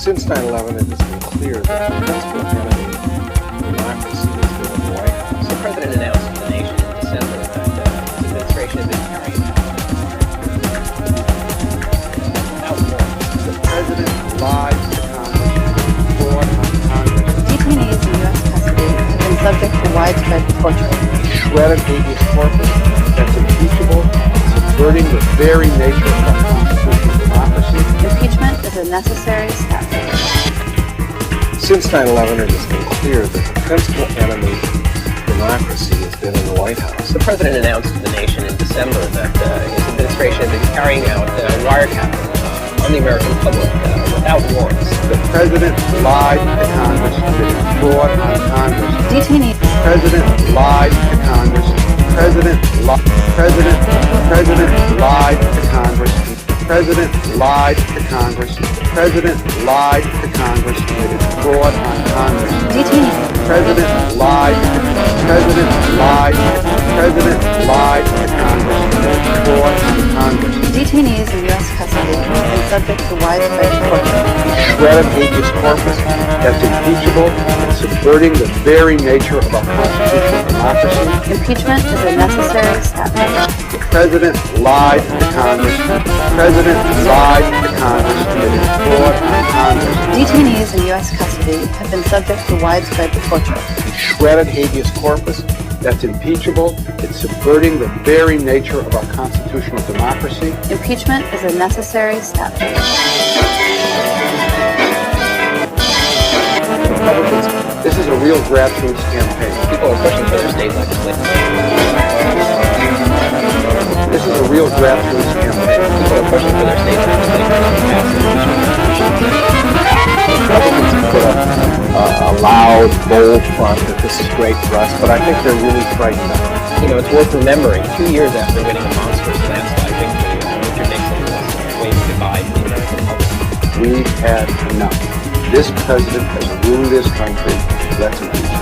Since 9/11, it has been clear that the principal enemy of democracy has been in the White House. The president announced to the nation in December that his administration had been carrying out The president lied to Congress, fraud on Congress. Detainees in U.S. custody have been subject to widespread torture. Shredded habeas corpus that's impeachable, subverting the very nature of our constitutional democracy. Impeachment is a necessary step. Since 9/11, it has been clear that the principal enemy of democracy has been in the White House. The president announced to the nation in December that his administration had been carrying out wiretapping on the American public without warrants. The president lied to Congress, committed fraud on Congress. Detainees. The president lied to Congress. President lied to Congress. President lied to Congress. President lied to Congress, committed fraud on Congress. Detainees. President lied to Congress, committed fraud on Congress. Detainees in U.S. custody have been subject to widespread torture. Shredded habeas corpus that's impeachable and subverting the very nature of our constitutional democracy. Impeachment is a necessary step. The president lied to Congress. President lied to Congress, committed fraud on Congress. Detainees in U.S. custody have been subject to widespread torture. Shredded habeas corpus that's impeachable. It's subverting the very nature of our constitutional democracy. Impeachment is a necessary step. Republicans, this is a real grassroots campaign. People are pushing for their state legislature. This is a real grassroots campaign. People are pushing for their state legislature to pass Republicans have put up a loud, bold front that this is great for us, but I think they're really frightened of it. You know, it's worth remembering 2 years after winning a monstrous landslide victory, Richard Nixon was waving goodbye to the American public. We've had enough. This president has ruined this country. Let's impeach him.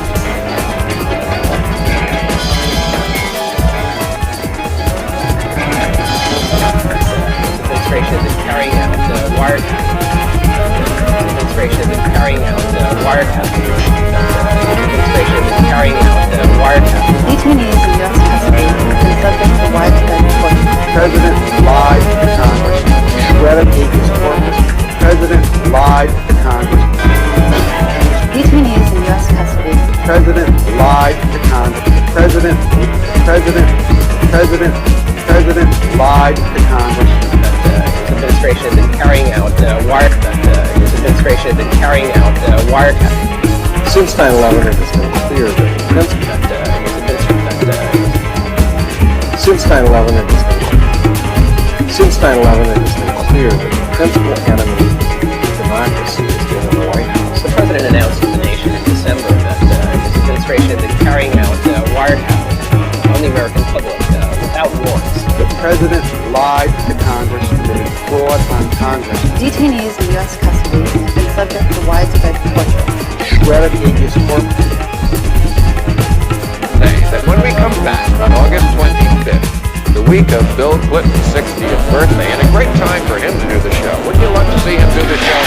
Administration has been carrying out wiretapping. Administration has been carrying out wiretapping. Administration has been carrying out wiretapping. Detainees in U.S. custody have been subject to widespread torture. President lied to Congress. Shredded habeas corpus. President lied to Congress. Detainees in U.S. custody. President lied to Congress. President lied to Congress. His administration has been carrying out wiretapping. Since 9/11, it has been clear that the principal enemy of democracy has been in the White House. The president announced to the nation in December that his administration had been carrying out wiretapping on the American public without warrants. The president lied to Congress, committed fraud on Congress. Detainees in U.S. custody have been subject to widespread torture. Shredded habeas corpus. Say that when we come back on August 25th, the week of Bill Clinton's 60th birthday, and a great time for him to do the show. Wouldn't you love to see him do the show?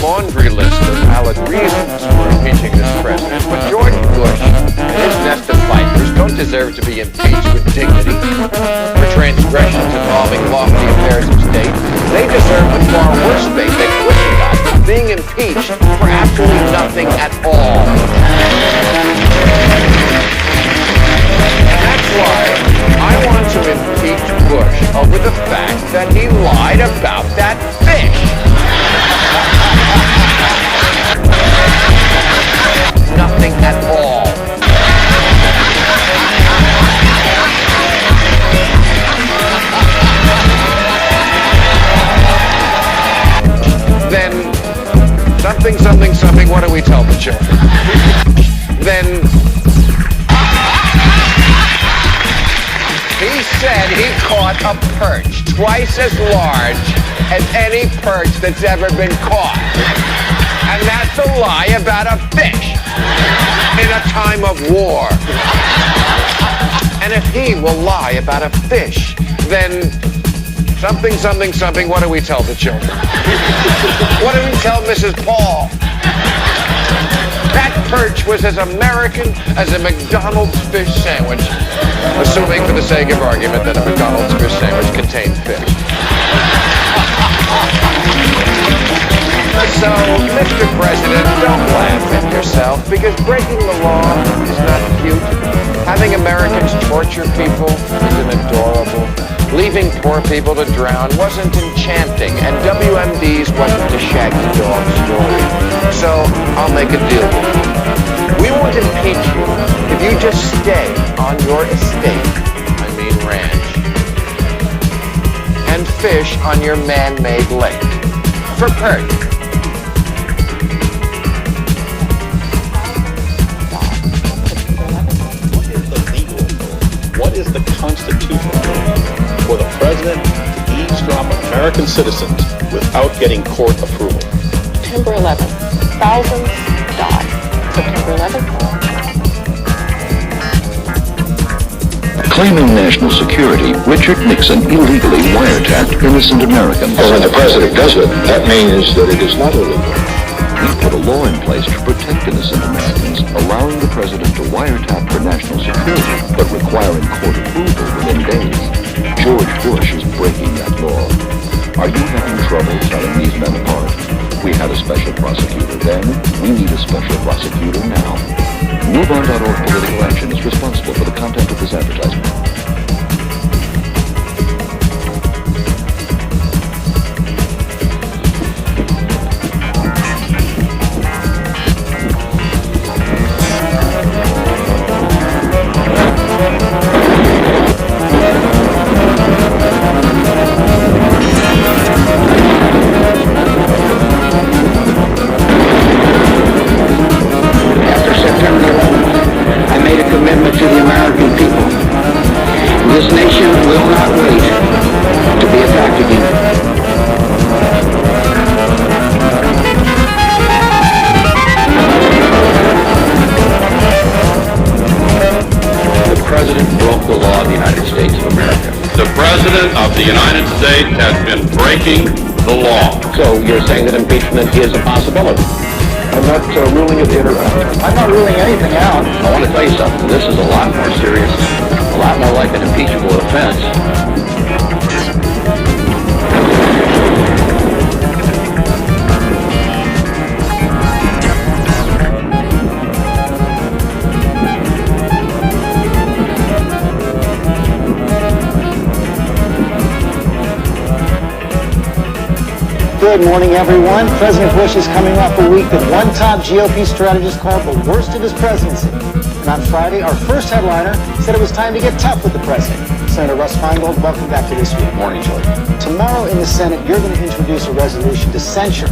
Laundry list of valid reasons for impeaching this president, but George Bush and his nest of vipers don't deserve to be impeached with dignity for transgressions involving lofty affairs of state. They deserve the far worse fate that Clinton got, being impeached for absolutely nothing at all. That's why I want to impeach Bush over the fact that he lied about that fish. Nothing at all. Then something, what do we tell the children? Then he said he caught a perch twice as large as any perch that's ever been caught. And that's a lie about a fish in a time of war. And if he will lie about a fish, then Something, something, something. What do we tell the children? What do we tell Mrs. Paul? That perch was as American as a McDonald's fish sandwich, assuming for the sake of argument that a McDonald's fish sandwich contained fish. So, Mr. President, don't laugh at yourself, because breaking the law is not cute. Having Americans torture people isn't adorable. Leaving poor people to drown wasn't enchanting, and WMD's wasn't a shaggy dog story. So, I'll make a deal with you. We won't impeach you if you just stay on your estate, I mean ranch, and fish on your man-made lake. For perch. What is the constitutional for the president to eavesdrop on American citizens without getting court approval? September 11th. Thousands died. September 11th. Claiming national security, Richard Nixon illegally wiretapped innocent Americans. Well, when the president does it, that means that it is not illegal. He put a law in place to protect innocent Americans, allowing the president to wiretap for national security, but requiring court approval within days. George Bush is breaking that law. Are you having trouble telling these men apart? We had a special prosecutor then. We need a special prosecutor now. MoveOn.org Political Action is responsible for the content of this advertisement. Of the United States has been breaking the law. So you're saying that impeachment is a possibility? I'm not ruling it in or out. I'm not ruling anything out. I want to tell you something. This is a lot more serious, a lot more like an impeachable offense. Good morning, everyone. President Bush is coming off a week that one top GOP strategist called the worst of his presidency. And on Friday, our first headliner said it was time to get tough with the president. Senator Russ Feingold, welcome back to This Week. Morning, George. Tomorrow in the Senate, you're going to introduce a resolution to censure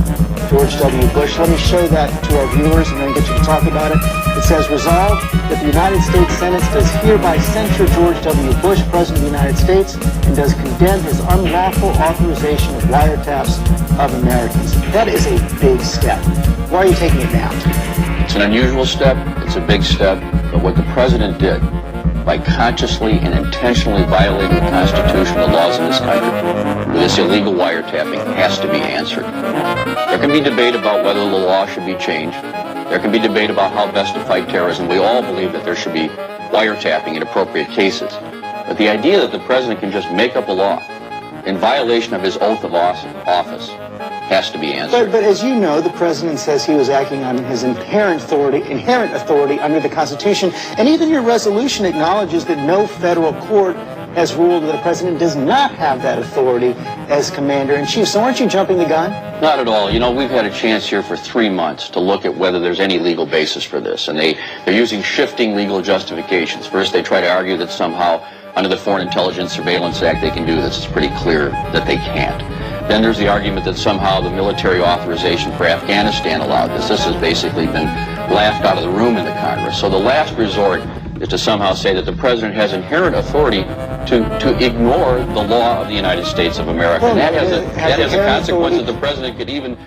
George W. Bush. Let me show that to our viewers and then get you to talk about it. It says, resolved that the United States Senate does hereby censure George W. Bush, President of the United States, and does condemn his unlawful authorization of wiretaps of Americans. That is a big step. Why are you taking it now? It's an unusual step. It's a big step. But what the president did by consciously and intentionally violating the Constitution and the laws of this country with this illegal wiretapping has to be answered. There can be debate about whether the law should be changed. There can be debate about how best to fight terrorism. We all believe that there should be wiretapping in appropriate cases. But the idea that the president can just make up a law in violation of his oath of office has to be answered. But as you know, the president says he was acting on his inherent authority under the Constitution, and even your resolution acknowledges that no federal court has ruled that the president does not have that authority as commander-in-chief. So aren't you jumping the gun? Not at all. You know, we've had a chance here for 3 months to look at whether there's any legal basis for this, and they're using shifting legal justifications. First, they try to argue that somehow under the Foreign Intelligence Surveillance Act they can do this. It's pretty clear that they can't. Then there's the argument that somehow the military authorization for Afghanistan allowed this. This has basically been laughed out of the room in the Congress. So the last resort is to somehow say that the president has inherent authority to ignore the law of the United States of America. Well, and that has a consequence that the president could even